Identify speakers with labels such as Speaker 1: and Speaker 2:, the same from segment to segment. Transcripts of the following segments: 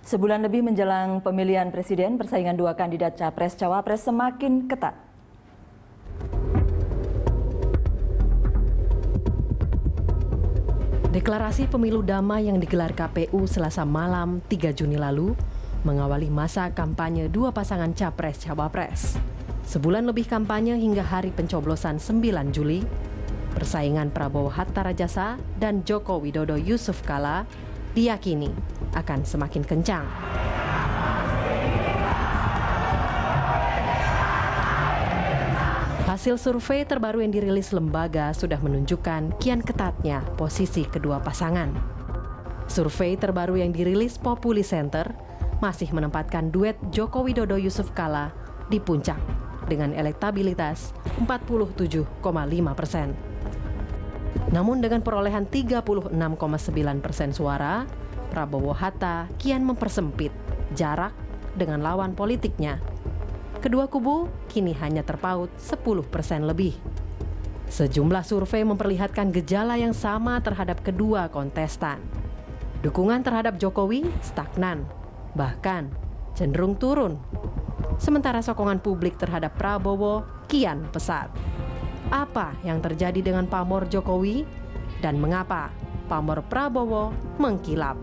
Speaker 1: Sebulan lebih menjelang pemilihan presiden, persaingan dua kandidat Capres-Cawapres semakin ketat.
Speaker 2: Deklarasi pemilu damai yang digelar KPU Selasa malam 3 Juni lalu mengawali masa kampanye dua pasangan Capres-Cawapres. Sebulan lebih kampanye hingga hari pencoblosan 9 Juli, persaingan Prabowo Hatta Rajasa dan Joko Widodo Yusuf Kala diyakini akan semakin kencang. Hasil survei terbaru yang dirilis lembaga sudah menunjukkan kian ketatnya posisi kedua pasangan. Survei terbaru yang dirilis Populi Center masih menempatkan duet Joko Widodo Yusuf Kala di puncak dengan elektabilitas 47,5%. Namun dengan perolehan 36,9% suara, Prabowo Hatta kian mempersempit jarak dengan lawan politiknya. Kedua kubu kini hanya terpaut 10% lebih. Sejumlah survei memperlihatkan gejala yang sama terhadap kedua kontestan. Dukungan terhadap Jokowi stagnan, bahkan cenderung turun. Sementara sokongan publik terhadap Prabowo kian pesat. Apa yang terjadi dengan pamor Jokowi dan mengapa pamor Prabowo mengkilap?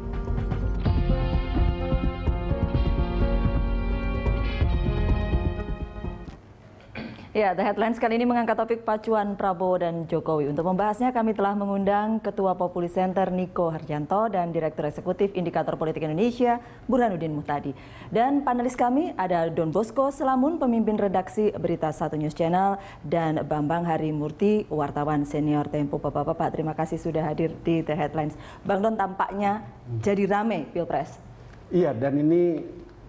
Speaker 1: Ya, The Headlines kali ini mengangkat topik pacuan Prabowo dan Jokowi. Untuk membahasnya kami telah mengundang Ketua Populi Center Niko Harjanto dan Direktur Eksekutif Indikator Politik Indonesia Burhanuddin Muhtadi. Dan panelis kami ada Don Bosco Selamun, pemimpin redaksi Berita 1 News Channel, dan Bambang Harimurti, wartawan senior Tempo. Bapak-bapak, terima kasih sudah hadir di The Headlines. Bang Don, tampaknya jadi rame Pilpres.
Speaker 3: Iya, dan ini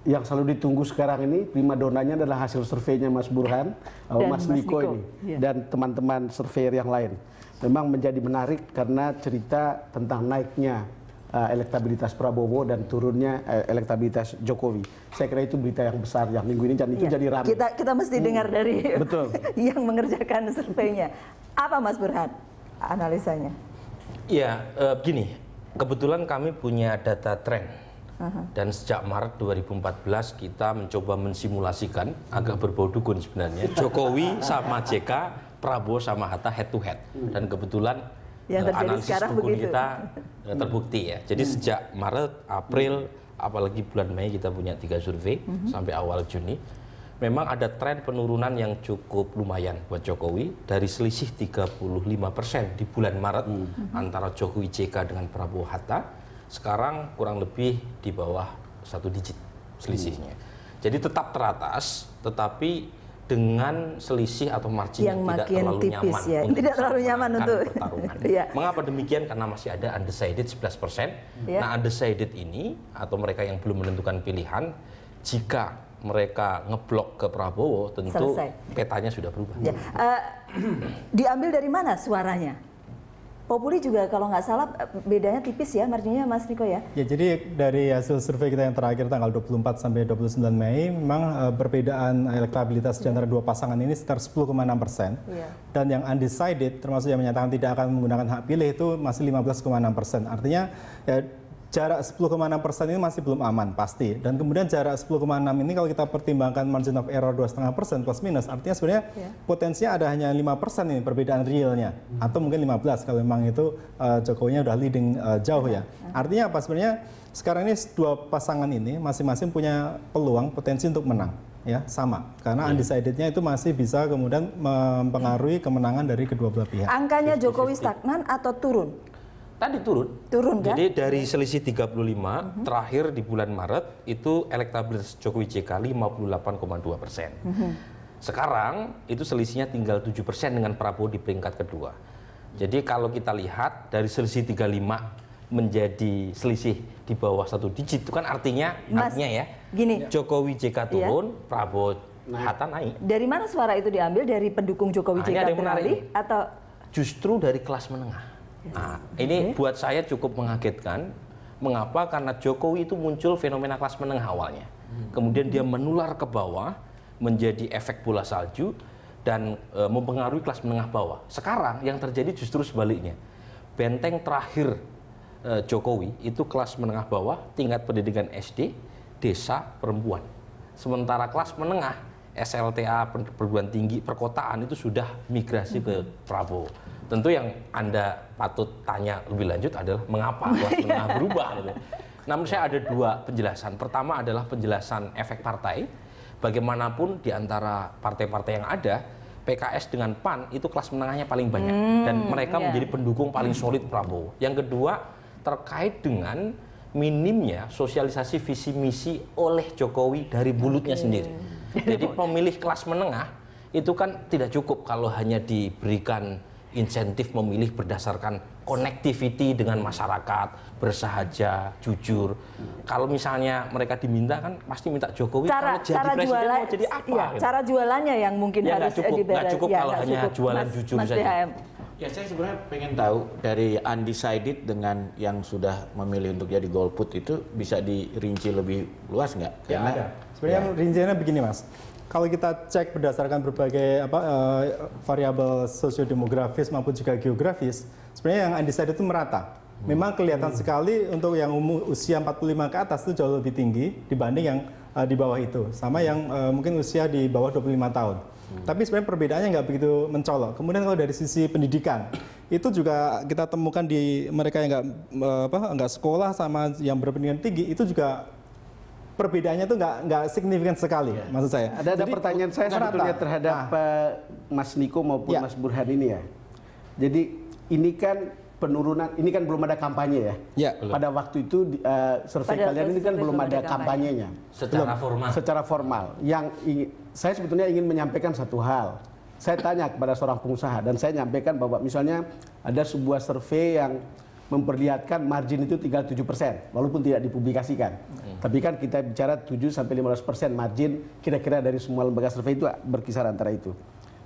Speaker 3: yang selalu ditunggu sekarang ini primadonanya adalah hasil surveinya Mas Burhan, Mas Niko ini, dan teman-teman surveyor yang lain. Memang menjadi menarik karena cerita tentang naiknya elektabilitas Prabowo dan turunnya elektabilitas Jokowi. Saya kira itu berita yang besar yang minggu ini, dan itu jadi ramai.
Speaker 1: Kita mesti dengar dari
Speaker 3: betul
Speaker 1: yang mengerjakan surveinya. Apa Mas Burhan analisanya?
Speaker 4: Iya, begini, kebetulan kami punya data tren. Dan sejak Maret 2014 kita mencoba mensimulasikan, agak berbau dukun sebenarnya, Jokowi sama JK, Prabowo sama Hatta head to head. Dan kebetulan analisis dukun kita terbukti ya. Jadi sejak Maret, April, apalagi bulan Mei kita punya 3 survei sampai awal Juni, memang ada tren penurunan yang cukup lumayan buat Jokowi dari selisih 35% di bulan Maret antara Jokowi JK dengan Prabowo Hatta. Sekarang kurang lebih di bawah 1 digit selisihnya. Jadi tetap teratas, tetapi dengan selisih atau margin yang tidak terlalu
Speaker 1: tipis,
Speaker 4: nyaman,
Speaker 1: ya. Tidak terlalu nyaman untuk
Speaker 4: pertarungan. Mengapa demikian? Karena masih ada undecided 11%. Nah, undecided ini atau mereka yang belum menentukan pilihan, jika mereka ngeblok ke Prabowo, tentu petanya sudah berubah.
Speaker 1: Diambil dari mana suaranya? Populi juga kalau nggak salah bedanya tipis ya marginnya Mas Niko ya? Ya,
Speaker 5: jadi dari hasil survei kita yang terakhir tanggal 24 sampai 29 Mei memang perbedaan elektabilitas di antara dua pasangan ini sekitar 10,6%. Dan yang undecided termasuk yang menyatakan tidak akan menggunakan hak pilih itu masih 15,6%. Artinya ya, jarak 10,6% ini masih belum aman pasti. Dan kemudian jarak 10,6 ini kalau kita pertimbangkan margin of error 2,5% plus minus, artinya sebenarnya potensinya ada hanya 5% ini perbedaan realnya, atau mungkin 15 kalau memang itu Jokowinya udah leading jauh ya. Artinya apa sebenarnya sekarang ini dua pasangan ini masing-masing punya peluang potensi untuk menang ya, sama karena undecidednya itu masih bisa kemudian mempengaruhi kemenangan dari kedua belah pihak.
Speaker 1: Angkanya Jokowi stagnan atau turun?
Speaker 4: Tadi turun kan? Jadi dari selisih 35 terakhir di bulan Maret itu elektabilitas Jokowi JK 58,2%. Sekarang itu selisihnya tinggal 7% dengan Prabowo di peringkat kedua. Jadi kalau kita lihat dari selisih 35 menjadi selisih di bawah 1 digit itu kan artinya ya gini, Jokowi JK turun, Prabowo Hatta naik.
Speaker 1: Dari mana suara itu diambil? Dari pendukung Jokowi JK beralih atau
Speaker 4: justru dari kelas menengah? Nah, ini buat saya cukup mengagetkan. Mengapa? Karena Jokowi itu muncul fenomena kelas menengah awalnya. Kemudian dia menular ke bawah menjadi efek bola salju dan mempengaruhi kelas menengah bawah. Sekarang yang terjadi justru sebaliknya. Benteng terakhir Jokowi itu kelas menengah bawah, tingkat pendidikan SD, desa, perempuan. Sementara kelas menengah, SLTA, perguruan tinggi, perkotaan itu sudah migrasi ke Prabowo. Tentu yang Anda patut tanya lebih lanjut adalah mengapa kelas menengah berubah gitu. Namun saya ada dua penjelasan. Pertama adalah penjelasan efek partai. Bagaimanapun di antara partai-partai yang ada, PKS dengan PAN itu kelas menengahnya paling banyak dan mereka menjadi pendukung paling solid Prabowo. Yang kedua terkait dengan minimnya sosialisasi visi misi oleh Jokowi dari mulutnya sendiri. Jadi pemilih kelas menengah itu kan tidak cukup kalau hanya diberikan insentif memilih berdasarkan connectivity dengan masyarakat, bersahaja, jujur. Kalau misalnya mereka diminta kan pasti minta Jokowi kalau jadi presiden mau jadi apa?
Speaker 1: Iya, gitu. Cara jualannya yang mungkin harus
Speaker 4: nggak cukup kalau hanya jualan jujur saja.
Speaker 1: BHM.
Speaker 6: Ya saya sebenarnya pengen tahu dari undecided dengan yang sudah memilih untuk jadi golput itu bisa dirinci lebih luas nggak?
Speaker 5: Ya, ada. Sebenarnya rinciannya begini Mas. Kalau kita cek berdasarkan berbagai variabel sosiodemografis maupun juga geografis, sebenarnya yang undecided itu merata. Memang kelihatan sekali untuk yang usia 45 ke atas itu jauh lebih tinggi dibanding yang di bawah itu. Sama yang mungkin usia di bawah 25 tahun. Tapi sebenarnya perbedaannya nggak begitu mencolok. Kemudian kalau dari sisi pendidikan, itu juga kita temukan di mereka yang nggak sekolah sama yang berpendidikan tinggi, itu juga perbedaannya itu nggak signifikan sekali, maksud saya.
Speaker 3: Ada pertanyaan saya sebetulnya terhadap Mas Niko maupun Mas Burhan ini ya. Jadi ini kan penurunan, ini kan belum ada kampanye ya. Pada waktu itu survei kalian ini kan belum ada kampanyenya. Secara formal. Yang saya sebetulnya ingin menyampaikan satu hal. Saya tanya kepada seorang pengusaha dan saya nyampaikan bahwa misalnya ada sebuah survei yang memperlihatkan margin itu tinggal 7%, walaupun tidak dipublikasikan. Tapi kan kita bicara 7-15% margin, kira-kira dari semua lembaga survei itu berkisar antara itu.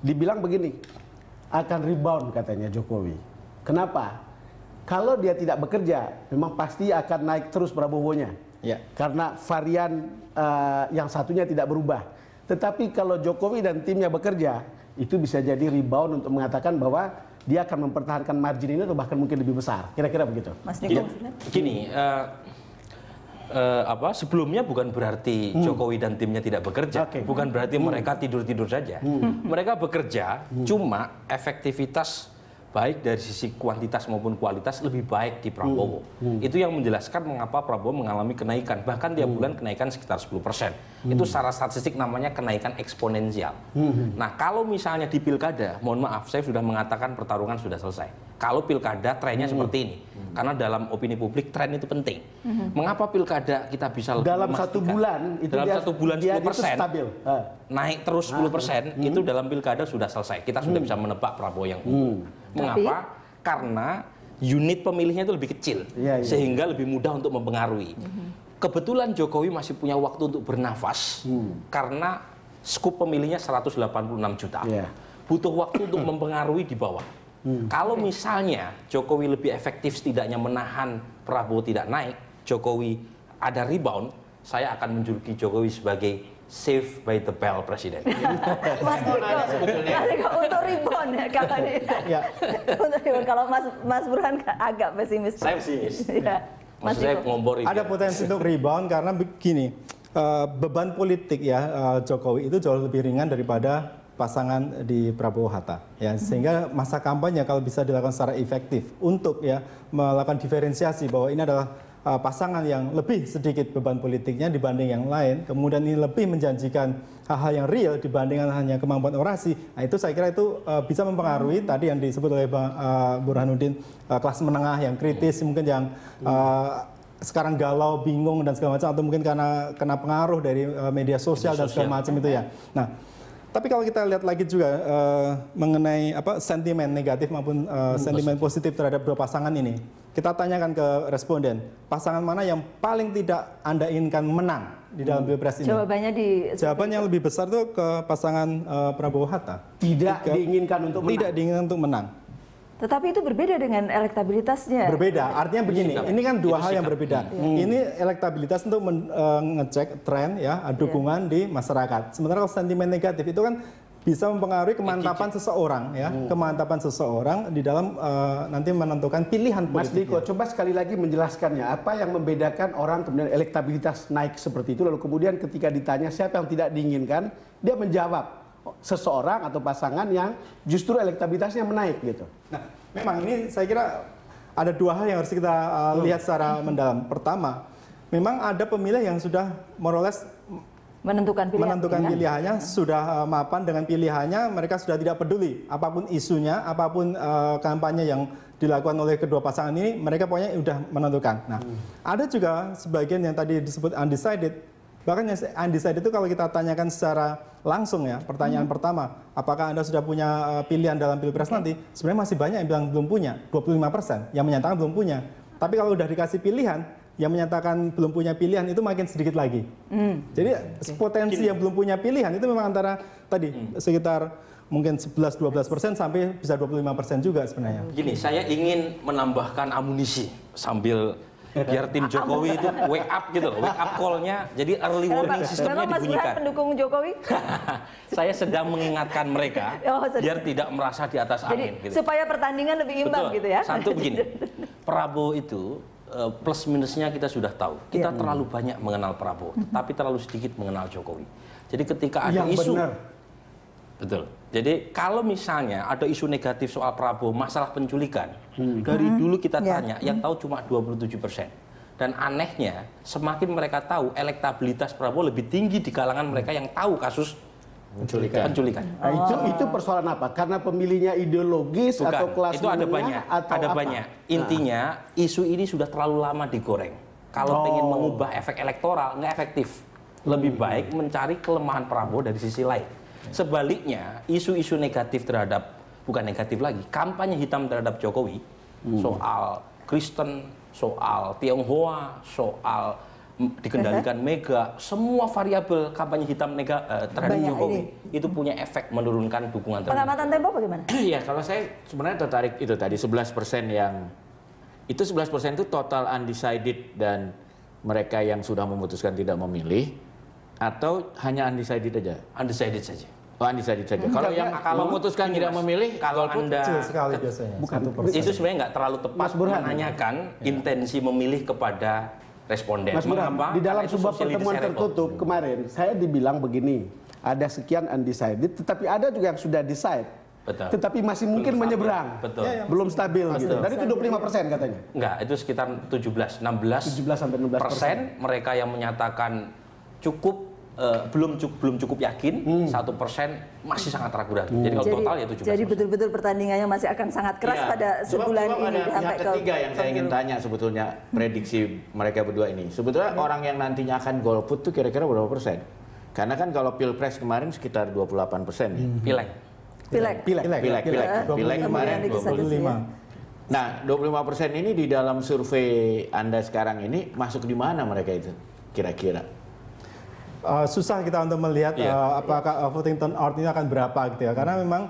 Speaker 3: Dibilang begini, akan rebound katanya Jokowi. Kenapa? Kalau dia tidak bekerja, memang pasti akan naik terus Prabowo-nya. Karena varian yang satunya tidak berubah. Tetapi kalau Jokowi dan timnya bekerja, itu bisa jadi rebound untuk mengatakan bahwa dia akan mempertahankan margin ini atau bahkan mungkin lebih besar. Kira-kira begitu.
Speaker 1: Mas Niko,
Speaker 4: gini, sebelumnya bukan berarti Jokowi dan timnya tidak bekerja, bukan berarti mereka tidur-tidur saja. Mereka bekerja, cuma efektivitas baik dari sisi kuantitas maupun kualitas lebih baik di Prabowo. Itu yang menjelaskan mengapa Prabowo mengalami kenaikan, bahkan tiap bulan kenaikan sekitar 10%. Itu secara statistik namanya kenaikan eksponensial. Nah, kalau misalnya di pilkada, mohon maaf, saya sudah mengatakan pertarungan sudah selesai. Kalau pilkada trennya seperti ini, karena dalam opini publik tren itu penting. Mengapa pilkada kita bisa lebih
Speaker 3: dalam satu bulan itu
Speaker 4: dalam satu bulan 10%
Speaker 3: stabil.
Speaker 4: Naik terus 10%, itu dalam pilkada sudah selesai. Kita sudah bisa menebak Prabowo yang unggul. Mengapa? Karena unit pemilihnya itu lebih kecil, sehingga lebih mudah untuk mempengaruhi. Kebetulan Jokowi masih punya waktu untuk bernafas, karena skup pemilihnya 186 juta. Butuh waktu untuk mempengaruhi di bawah. Kalau misalnya Jokowi lebih efektif setidaknya menahan Prabowo tidak naik, Jokowi ada rebound, saya akan menjuluki Jokowi sebagai save by the bell presiden.
Speaker 1: Mas Niko, untuk rebound ya kapan itu? Untuk rebound. Kalau Mas Burhan agak pesimis.
Speaker 4: Saya pesimis.
Speaker 1: Mas
Speaker 4: saya ngompor itu.
Speaker 5: Ada potensi untuk rebound karena begini, beban politik Jokowi itu jauh lebih ringan daripada pasangan di Prabowo Hatta, sehingga masa kampanye kalau bisa dilakukan secara efektif untuk melakukan diferensiasi bahwa ini adalah pasangan yang lebih sedikit beban politiknya dibanding yang lain, kemudian ini lebih menjanjikan hal-hal yang real dibandingkan hanya kemampuan orasi. Nah, itu saya kira itu bisa mempengaruhi tadi yang disebut oleh Bang Burhanuddin, kelas menengah yang kritis, mungkin yang sekarang galau, bingung dan segala macam, atau mungkin karena kena pengaruh dari media sosial dan segala macam itu ya. Nah, tapi kalau kita lihat lagi juga mengenai sentimen negatif maupun sentimen positif terhadap dua pasangan ini, kita tanyakan ke responden, pasangan mana yang paling tidak Anda inginkan menang di dalam Pilpres ini? Jawabannya yang lebih besar itu ke pasangan Prabowo Hatta.
Speaker 3: Tidak diinginkan untuk menang.
Speaker 5: Tidak diinginkan untuk menang.
Speaker 1: Tetapi itu berbeda dengan elektabilitasnya.
Speaker 5: Berbeda, artinya begini, ini kan dua hal yang berbeda. Ini elektabilitas untuk mengecek tren dukungan di masyarakat. Sementara kalau sentimen negatif itu kan bisa mempengaruhi kemantapan seseorang ya, kemantapan seseorang di dalam nanti menentukan pilihan
Speaker 3: Mas
Speaker 5: politiknya.
Speaker 3: Niko, coba sekali lagi menjelaskannya apa yang membedakan orang kemudian elektabilitas naik seperti itu, lalu kemudian ketika ditanya siapa yang tidak diinginkan, dia menjawab seseorang atau pasangan yang justru elektabilitasnya menaik gitu.
Speaker 5: Nah, memang ini saya kira ada dua hal yang harus kita lihat secara mendalam. Pertama, memang ada pemilih yang sudah meroles
Speaker 1: menentukan
Speaker 5: pilihannya, sudah mapan dengan pilihannya, mereka sudah tidak peduli apapun isunya, apapun kampanye yang dilakukan oleh kedua pasangan ini, mereka pokoknya sudah menentukan. Nah, ada juga sebagian yang tadi disebut undecided. Bahkan yang undecided itu kalau kita tanyakan secara langsung ya, pertanyaan pertama, apakah Anda sudah punya pilihan dalam Pilpres nanti? Sebenarnya masih banyak yang bilang belum punya, 25% yang menyatakan belum punya. Tapi kalau udah dikasih pilihan, yang menyatakan belum punya pilihan itu makin sedikit lagi. Jadi potensi yang belum punya pilihan itu memang antara tadi sekitar mungkin 11-12% sampai bisa 25% juga sebenarnya.
Speaker 4: Gini, saya ingin menambahkan amunisi sambil biar tim Jokowi itu wake up gitu loh, wake up call-nya, jadi early warning sistemnya
Speaker 1: Mas
Speaker 4: dibunyikan.
Speaker 1: Burhan pendukung Jokowi?
Speaker 4: Saya sedang mengingatkan mereka biar tidak merasa di atas angin.
Speaker 1: Jadi supaya pertandingan lebih imbang gitu ya?
Speaker 4: Satu begini, Prabowo itu plus minusnya kita sudah tahu. Kita terlalu banyak mengenal Prabowo, tapi terlalu sedikit mengenal Jokowi. Jadi ketika ada isu, betul. Jadi kalau misalnya ada isu negatif soal Prabowo, masalah penculikan, dari dulu kita tanya, yang tahu cuma 27%. Dan anehnya, semakin mereka tahu, elektabilitas Prabowo lebih tinggi di kalangan mereka yang tahu kasus penculikan.
Speaker 3: Nah, itu persoalan apa? Karena pemilihnya ideologis atau kelas
Speaker 4: itu ada banyak,
Speaker 3: atau
Speaker 4: ada
Speaker 3: apa?
Speaker 4: banyak. Intinya isu ini sudah terlalu lama digoreng. Kalau pengen mengubah efek elektoral nggak efektif. Lebih baik mencari kelemahan Prabowo dari sisi lain. Sebaliknya, isu-isu negatif terhadap, bukan negatif lagi, kampanye hitam terhadap Jokowi, soal Kristen, soal Tionghoa, soal dikendalikan Mega, semua variabel kampanye hitam terhadap Jokowi itu punya efek menurunkan dukungan terhadap.
Speaker 1: Pengamatan Tempo bagaimana?
Speaker 6: Iya, kalau saya sebenarnya tertarik itu tadi 11% yang itu 11% itu total undecided dan mereka yang sudah memutuskan tidak memilih atau hanya undecided aja?
Speaker 4: Undecided saja.
Speaker 6: Oh, undecided saja. Kalau yang memutuskan tidak memilih,
Speaker 4: kalau Anda
Speaker 5: kecil sekali biasanya.
Speaker 4: itu sebenarnya nggak terlalu tepat menanyakan intensi memilih kepada responden.
Speaker 3: Mas Burhan, di dalam sebuah pertemuan tertutup kemarin, saya dibilang begini, ada sekian undecided, tetapi ada juga yang sudah decide.
Speaker 4: Betul.
Speaker 3: Tetapi masih mungkin menyeberang.
Speaker 4: Betul.
Speaker 3: Belum stabil gitu. Dan itu 25% katanya.
Speaker 4: Enggak, itu sekitar 17-16% mereka yang menyatakan cukup belum cukup yakin, 1% masih sangat ragu-ragu. Jadi kalau total ya 17%.
Speaker 1: Jadi betul-betul pertandingannya masih akan sangat keras pada sebulan ini.
Speaker 6: Ada pihak ketiga yang saya ingin tanya sebetulnya prediksi mereka berdua ini. Sebetulnya orang yang nantinya akan golput tuh kira-kira berapa persen? Karena kan kalau Pilpres kemarin sekitar 28% ya. Pileg kemarin 25. Nah, 25% ini di dalam survei Anda sekarang ini masuk di mana mereka itu kira-kira?
Speaker 5: Susah kita untuk melihat apakah voting turnout ini akan berapa gitu ya, karena memang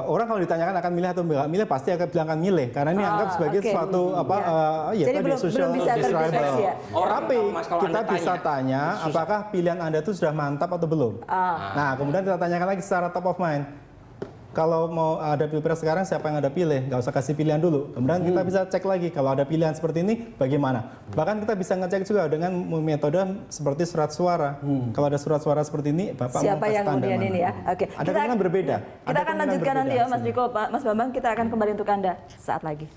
Speaker 5: orang kalau ditanyakan akan milih atau nggak milih pasti akan bilang akan milih karena ini anggap sebagai suatu
Speaker 1: jadi
Speaker 5: tadi social desirable.
Speaker 1: Ya.
Speaker 5: Tapi kita bisa tanya apakah pilihan Anda itu sudah mantap atau belum. Nah kemudian kita tanyakan lagi secara top of mind. Kalau mau ada Pilpres sekarang siapa yang Anda pilih? Nggak usah kasih pilihan dulu. Kemudian kita bisa cek lagi kalau ada pilihan seperti ini bagaimana. Bahkan kita bisa ngecek juga dengan metode seperti surat suara. Kalau ada surat suara seperti ini, Bapak
Speaker 1: siapa
Speaker 5: mau
Speaker 1: yang kemudian ini ya? Oke.
Speaker 5: Ada kemungkinan berbeda.
Speaker 1: Kita akan lanjutkan nanti ya Mas Diko, Mas Bambang, kita akan kembali untuk Anda saat lagi.